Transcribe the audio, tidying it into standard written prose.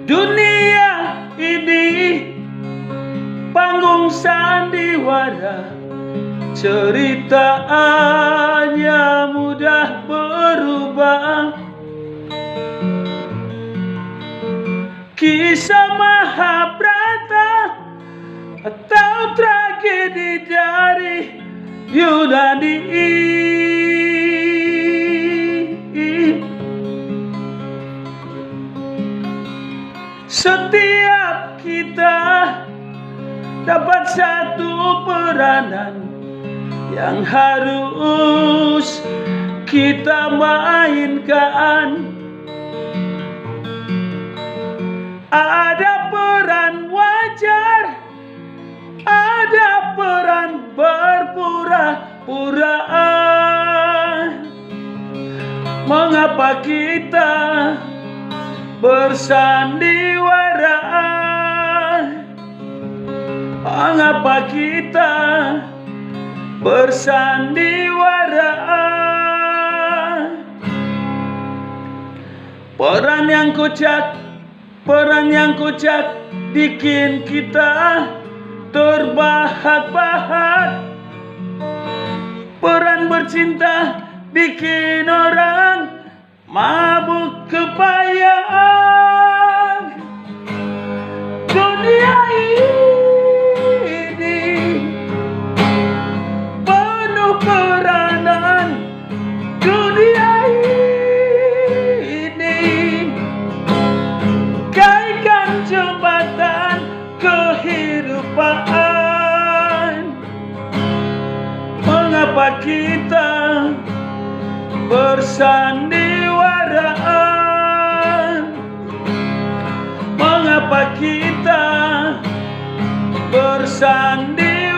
Dunia ini panggung sandiwara, ceritaannya mudah berubah. Kisah Mahabharata atau tragedi dari Yunani. Setiap kita dapat satu peranan yang harus kita mainkan. Ada peran wajar, ada peran berpura-pura. Mengapa kita bersandiwara? Mengapa kita bersandiwara? Peran yang kocak bikin kita terbahak-bahak. Peran bercinta bikin orang mabuk kepayang. Dunia ini penuh peranan. Dunia ini gaikan jembatan kehidupan. Mengapa kita bersandiwara? Mengapa kita bersandiwara?